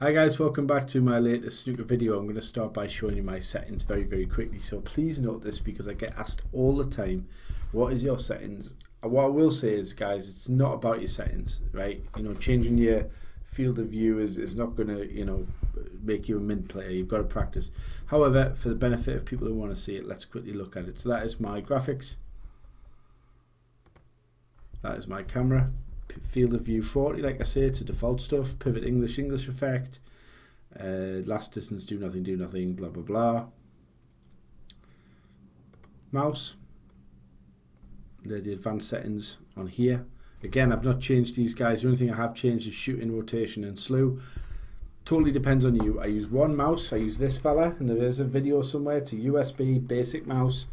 Hi guys, welcome back to my latest snooker video. I'm going to start by showing you my settings very quickly. So please note this because I get asked all the time, what is your settings? What I will say is, guys, it's not about your settings, right? You know, changing your field of view is not going to, you know, make you a mint player. You've got to practice. However, for the benefit of people who want to see it, let's quickly look at it. So that is my graphics. That is my camera. Field of view 40, like I say, it's a default stuff. Pivot English effect. Last distance, do nothing, blah blah blah. Mouse. The advanced settings on here. Again, I've not changed these guys. The only thing I have changed is shooting, rotation and slew. Totally depends on you. I use one mouse. I use this fella, and there is a video somewhere. It's a USB basic mouse.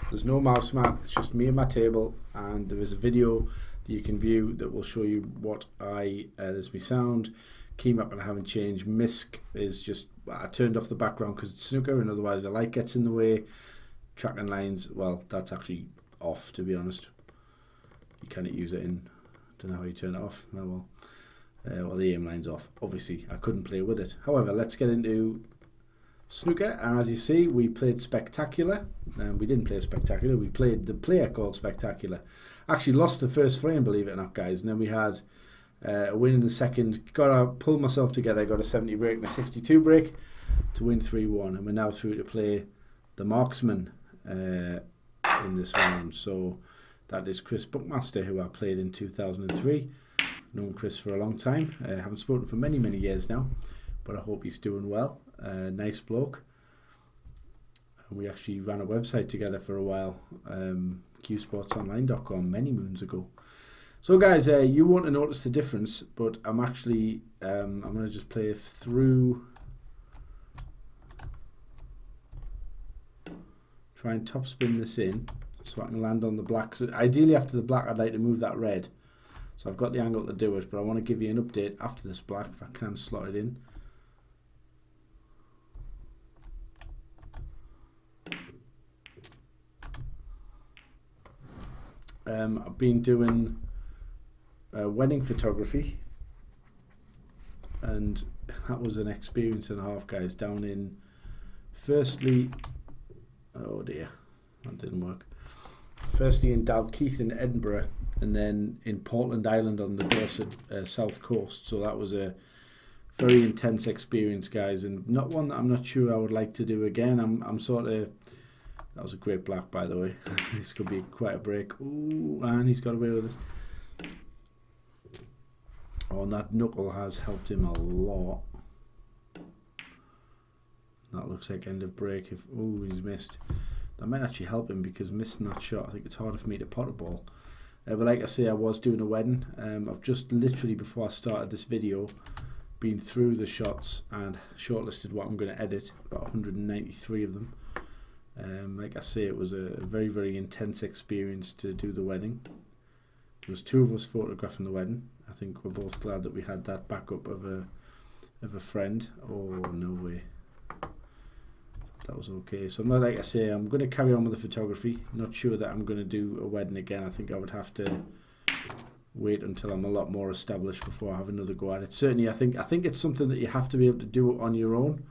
There's no mouse mat. It's just me and my table, and there is a video that you can view that will show you what there's my sound. Key map, and I haven't changed. MISC is just, I turned off the background because it's snooker, and otherwise the light gets in the way. Track and lines, well, that's actually off, to be honest. You cannot use it in, don't know how you turn it off. Oh well. Well, the aim line's off. Obviously, I couldn't play with it. However, let's get into snooker, and as you see, we played Spectacular. We didn't play Spectacular, we played the player called Spectacular. Actually lost the first frame, believe it or not, guys, and then we had a win in the second. Got to pull myself together, got a 70 break and a 62 break to win 3-1, and we're now through to play the Marksman in this round. So that is Chris Buckmaster, who I played in 2003. Known Chris for a long time. Haven't spoken for many years now, but I hope he's doing well. Nice bloke. And we actually ran a website together for a while, qsportsonline.com, many moons ago. So guys, you won't notice the difference, but I'm actually I'm going to just play through, try and top spin this in so I can land on the black. So ideally after the black I'd like to move that red, so I've got the angle to do it, but I want to give you an update after this black if I can slot it in. I've been doing wedding photography, and that was an experience and a half, guys. Down in, firstly, oh dear, that didn't work. Firstly in Dalkeith in Edinburgh, and then in Portland Island on the Dorset south coast. So that was a very intense experience, guys, and not one that I'm not sure I would like to do again. I'm sort of, that was a great black, by the way. This could be quite a break. Ooh, and he's got away with it. Oh, and that knuckle has helped him a lot. That looks like end of break. If, ooh, he's missed. That might actually help him, because missing that shot, I think it's harder for me to pot a ball. But like I say, I was doing a wedding. I've just literally, before I started this video, been through the shots and shortlisted what I'm going to edit. About 193 of them. Like I say, it was a very intense experience to do the wedding. There was 2 of us photographing the wedding. I think we're both glad that we had that backup of a friend. Oh, no way. That was okay. So like I say, I'm going to carry on with the photography. Not sure that I'm going to do a wedding again. I think I would have to wait until I'm a lot more established before I have another go at it. Certainly, I think it's something that you have to be able to do on your own,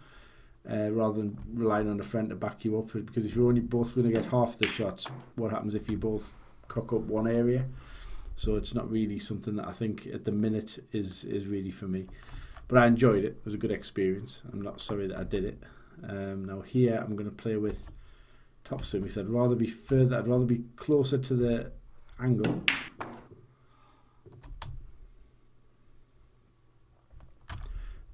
rather than relying on a friend to back you up. Because if you're only both going to get half the shots, what happens if you both cock up one area? So it's not really something that I think at the minute is really for me. But I enjoyed it. It was a good experience. I'm not sorry that I did it. Now here I'm going to play with top swing, because I'd rather be further, I'd rather be closer to the angle.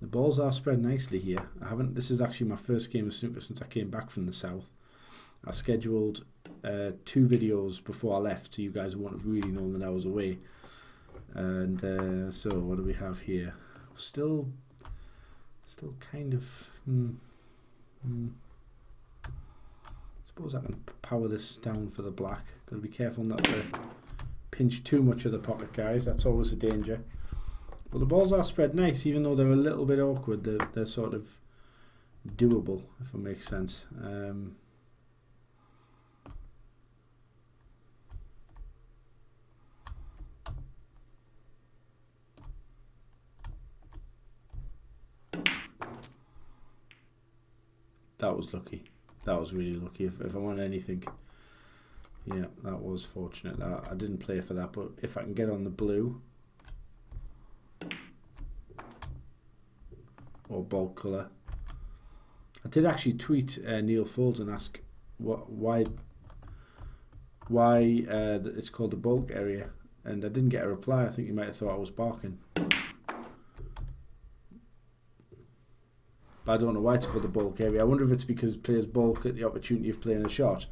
The balls are spread nicely here. This is actually my first game of snooker since I came back from the south. I scheduled 2 videos before I left, so you guys won't have really known that I was away. And so what do we have here? Still kind of suppose I can power this down for the black. Got to be careful not to pinch too much of the pocket, guys. That's always a danger. But the balls are spread nice, even though they're a little bit awkward. They're sort of doable, if it makes sense. that was lucky. That was really lucky. If I want anything, yeah, that was fortunate. I didn't play for that, but if I can get on the blue or bulk colour. I did actually tweet Neil Folds and ask why it's called the bulk area, and I didn't get a reply. I think he might have thought I was barking. But I don't know why it's called the bulk area. I wonder if it's because players bulk at the opportunity of playing a shot,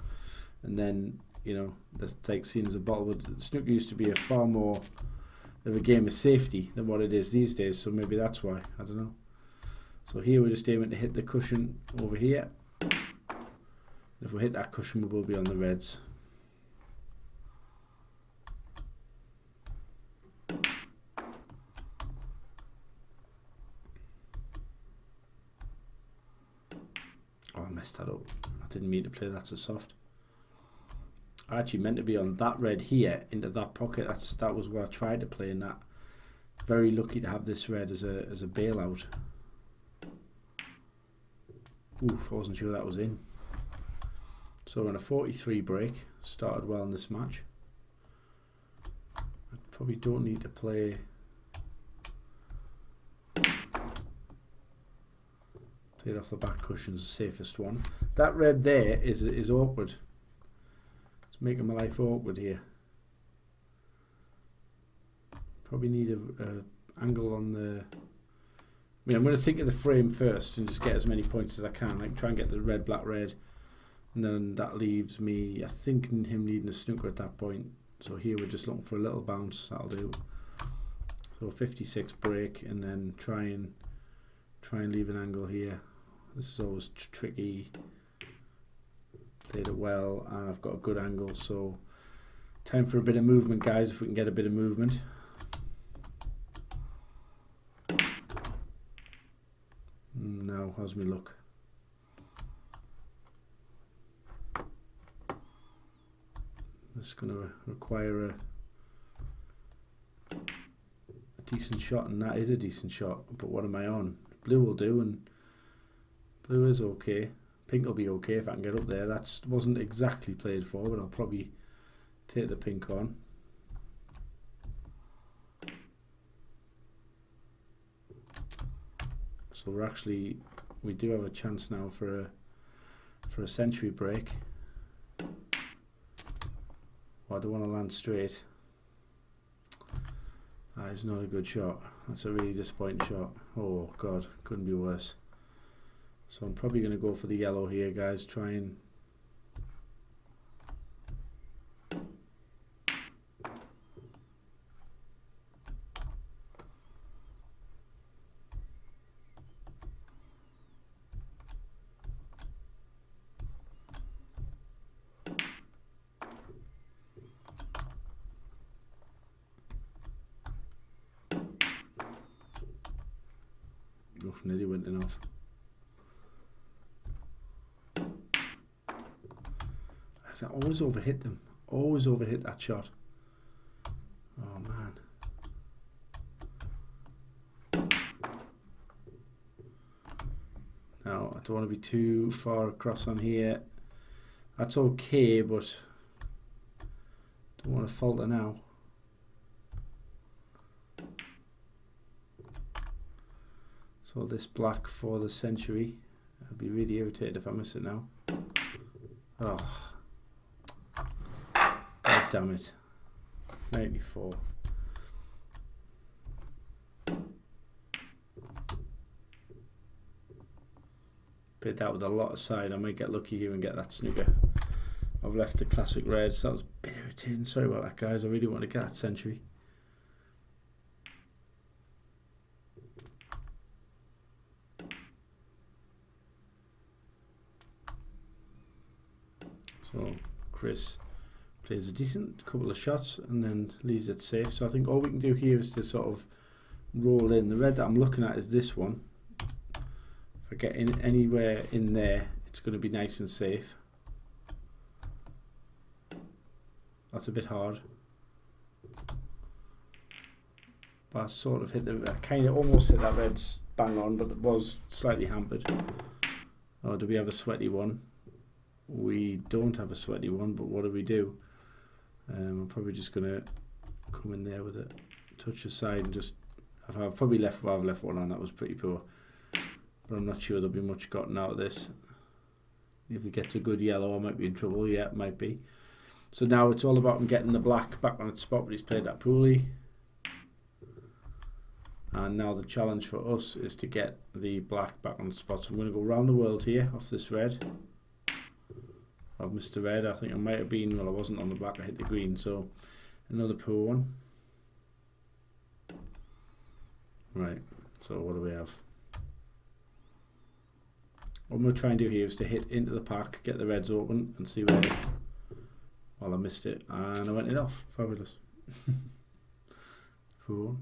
and then, you know, that's like seen as a bottle. But snooker used to be a far more of a game of safety than what it is these days, so maybe that's why. I don't know. So here we're just aiming to hit the cushion over here. If we hit that cushion, we will be on the reds. Oh, I messed that up. I didn't mean to play that so soft. I actually meant to be on that red here into that pocket. That was what I tried to play in that. Very lucky to have this red as a bailout. Oof, I wasn't sure that was in. So we're on a 43 break. Started well in this match. I probably don't need to play. Played off the back cushion's the safest one. That red there is awkward. It's making my life awkward here. Probably need a angle on the. I mean, I'm going to think of the frame first and just get as many points as I can. Like try and get the red, black, red, and then that leaves me, I think, him needing a snooker at that point. So here we're just looking for a little bounce. That'll do. So 56 break, and then try and leave an angle here. This is always tricky. Played it well, and I've got a good angle. So time for a bit of movement, guys. If we can get a bit of movement. No, how's me look? This is going to require a decent shot, and that is a decent shot. But what am I on? Blue will do, and blue is okay. Pink will be okay if I can get up there. That wasn't exactly played for, but I'll probably take the pink on. So we do have a chance now for a century break. Oh, I don't want to land straight. That is not a good shot. That's a really disappointing shot. Oh God, couldn't be worse. So I'm probably going to go for the yellow here, guys. Try and nearly went enough. I always overhit them. Always overhit that shot. Oh man. Now I don't want to be too far across on here. That's okay, but don't want to falter now. So this black for the century. I'd be really irritated if I miss it now. Oh, God damn it. 94. Played that with a lot of side. I might get lucky here and get that snooker. I've left the classic red, so that was a bit irritating. Sorry about that, guys. I really want to get that century. So Chris plays a decent couple of shots and then leaves it safe. So I think all we can do here is to sort of roll in. The red that I'm looking at is this one. If I get in anywhere in there, it's going to be nice and safe. That's a bit hard. But I sort of hit I kind of almost hit that red bang on, but it was slightly hampered. Or do we have a sweaty one? We don't have a sweaty one, but what do? I'm probably just going to come in there with a touch aside and just... I've probably left one on. That was pretty poor. But I'm not sure there'll be much gotten out of this. If it gets a good yellow, I might be in trouble. Yeah, it might be. So now it's all about him getting the black back on its spot, but he's played that poorly. And now the challenge for us is to get the black back on the spot. So I'm going to go around the world here off this red. I've missed the red. I think I might have been, well, I wasn't on the black, I hit the green. So another poor one. Right, so what do we have? What I'm going to try and do here is to hit into the pack, get the reds open and see where... Well, I missed it and I went it off. Fabulous. Cool.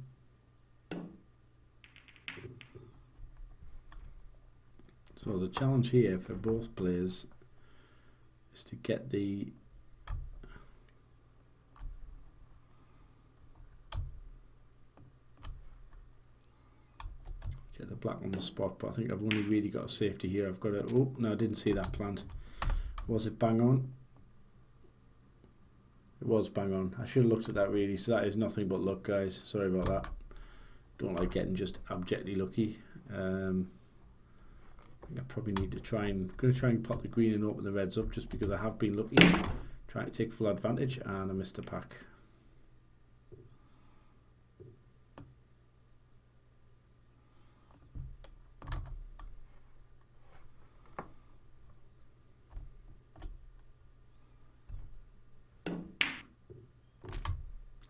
So the challenge here for both players is to get the black on the spot, but I think I've only really got a safety here. I've got a... Oh, no, I didn't see that planned. Was it bang on? It was bang on. I should have looked at that really. So that is nothing but luck, guys. Sorry about that. Don't like getting just abjectly lucky. I think I probably need to try and... I'm going to try and pop the green and open the reds up just because I have been lucky. Trying to take full advantage and I missed a pack.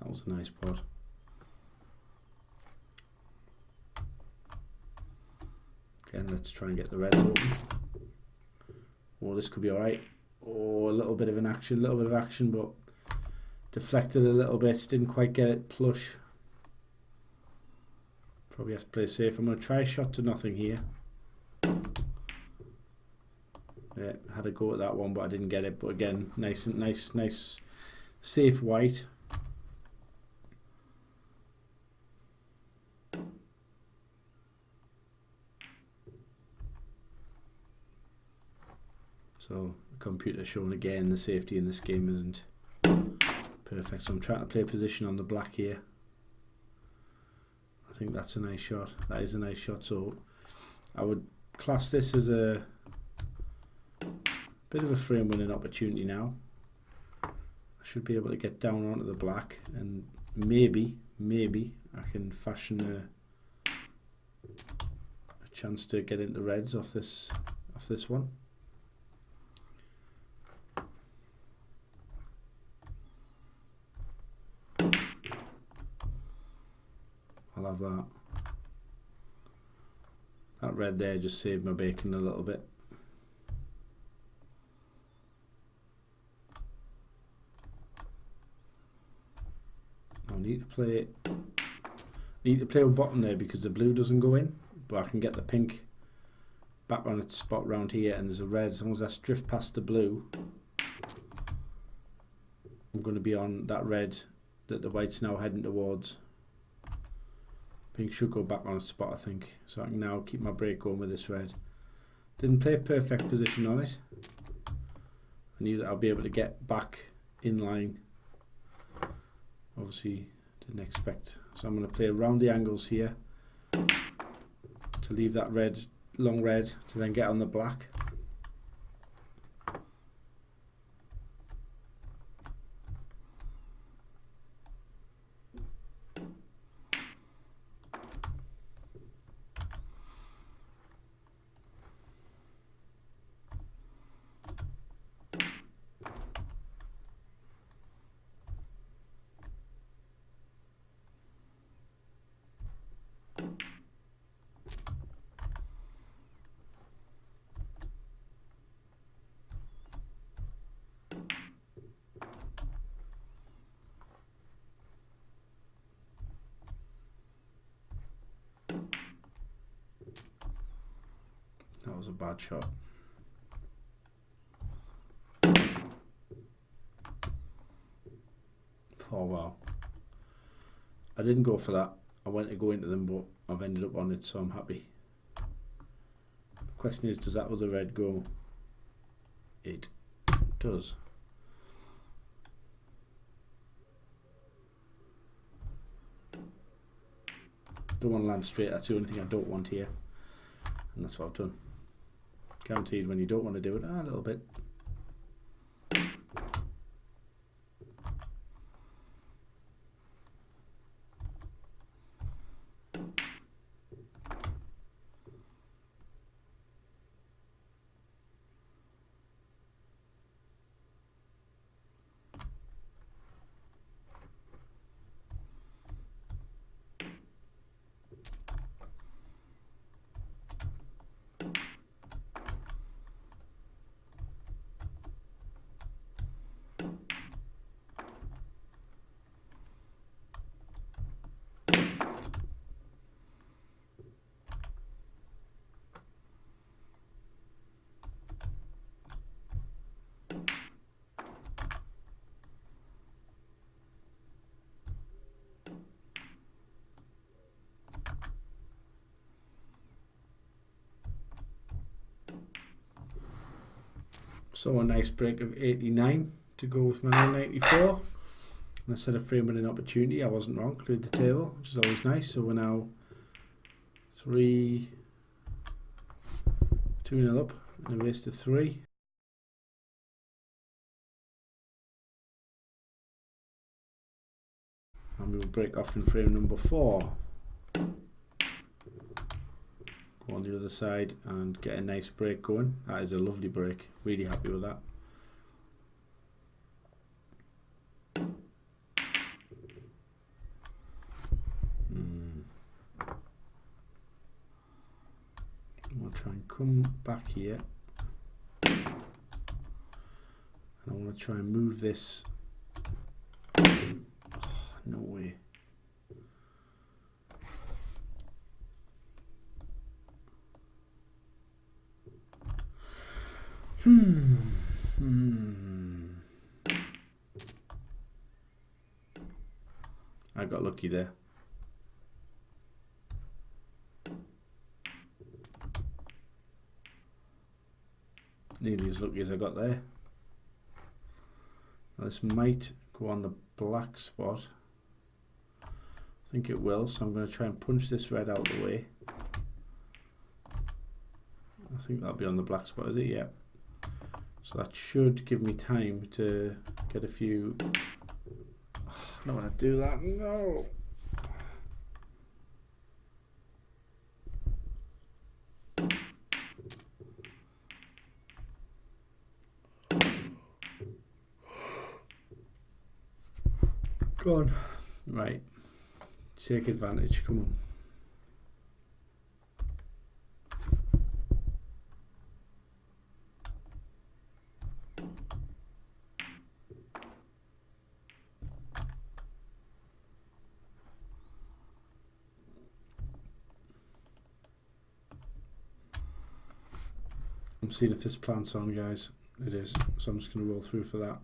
That was a nice pot. Again, let's try and get the reds open. Oh, this could be alright. Oh, a little bit of action, but deflected a little bit. Didn't quite get it plush. Probably have to play safe. I'm going to try a shot to nothing here. Yeah, had a go at that one, but I didn't get it. But again, nice, safe white. So the computer showing again the safety in this game isn't perfect. So I'm trying to play position on the black here. I think that's a nice shot. That is a nice shot. So I would class this as a bit of a frame winning opportunity now. I should be able to get down onto the black and maybe I can fashion a chance to get into reds off this one. I'll have that. That red there just saved my bacon a little bit. I need to play with bottom there because the blue doesn't go in, but I can get the pink back on its spot round here, and there's a red. As long as I drift past the blue, I'm going to be on that red that the white's now heading towards. Pink should go back on its spot, I think, so I can now keep my break going with this red. Didn't play a perfect position on it. I knew that I'll be able to get back in line. Obviously didn't expect, so I'm going to play around the angles here to leave that red, long red, to then get on the black. That was a bad shot. Oh wow. I didn't go for that. I went to go into them, but I've ended up on it, so I'm happy. Question is, does that other red go? It does. Don't want to land straight, that's the only thing I don't want here. And that's what I've done. Guaranteed when you don't want to do it, a little bit. So a nice break of 89 to go with my 94. And instead of framing an opportunity, I wasn't wrong, cleared the table, which is always nice. So we're now 2-0 up and a race to 3. And we will break off in frame number 4. Go on the other side and get a nice break going. That is a lovely break. Really happy with that. I'll try and come back here. And I want to try and move this. Oh, no way. I got lucky there. Nearly as lucky as I got there. Now this might go on the black spot. I think it will, so I'm going to try and punch this red out of the way. I think that'll be on the black spot, is it? Yeah. So that should give me time to get a few. Oh, I don't want to do that. No. Go on. Right. Take advantage. Come on. I'm seeing if this plant's on, guys. It is, so I'm just going to roll through for that.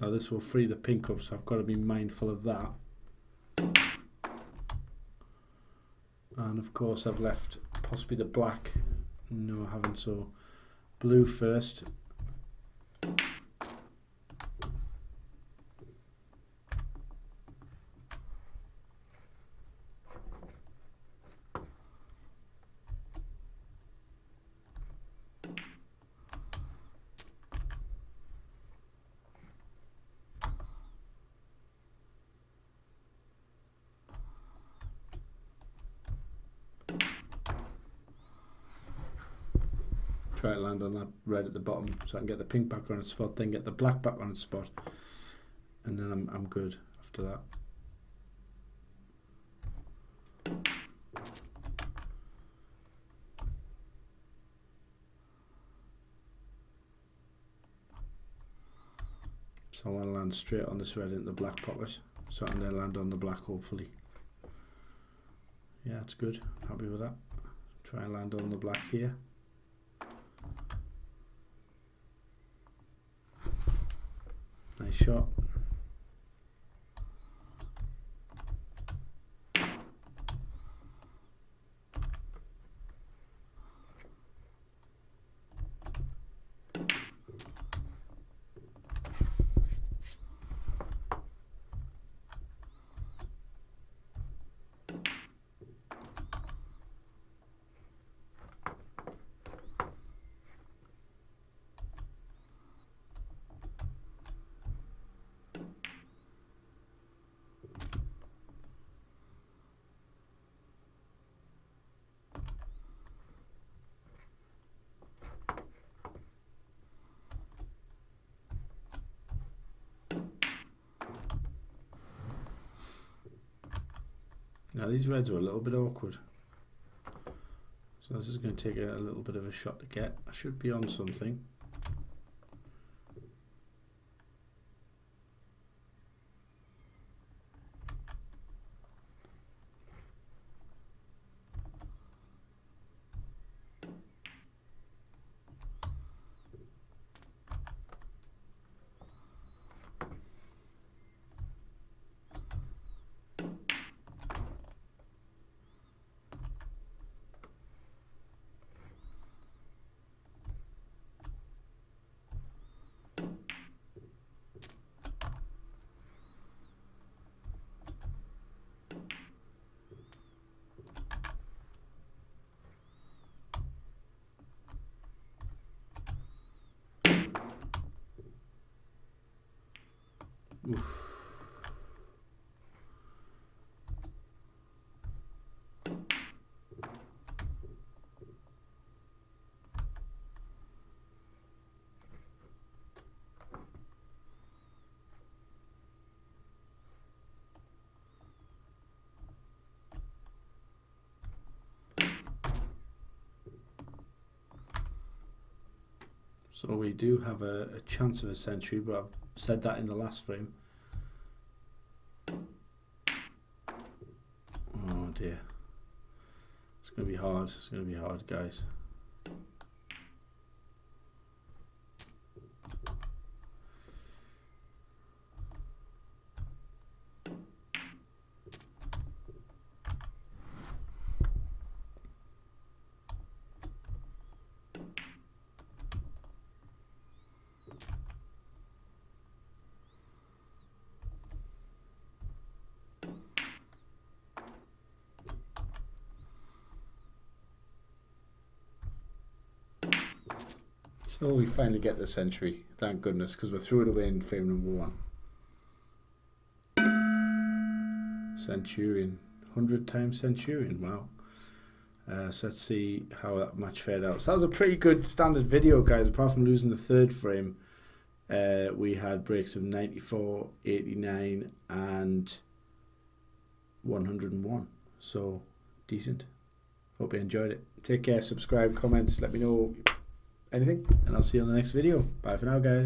Now this will free the pink up, so I've got to be mindful of that. And of course I've left possibly the black. No, I haven't, so blue first. Try to land on that red at the bottom so I can get the pink back on its spot, then get the black back on its spot, and then I'm good after that. So I want to land straight on this red into the black pocket, so I can then land on the black hopefully. Yeah, that's good. Happy with that. Try and land on the black here. Nice shot. Now these reds are a little bit awkward, so this is going to take a little bit of a shot to get. I should be on something. Oof. So we do have a chance of a century, but I've said that in the last frame. Oh dear. It's going to be hard. It's going to be hard, guys. So we finally get the century, thank goodness, because we threw it away in frame number 1. Centurion, 100 times Centurion, wow. So let's see how that match fared out. So that was a pretty good standard video, guys. Apart from losing the third frame, we had breaks of 94, 89 and 101. So decent. Hope you enjoyed it. Take care, subscribe, comments, let me know anything, and I'll see you on the next video. Bye for now, guys.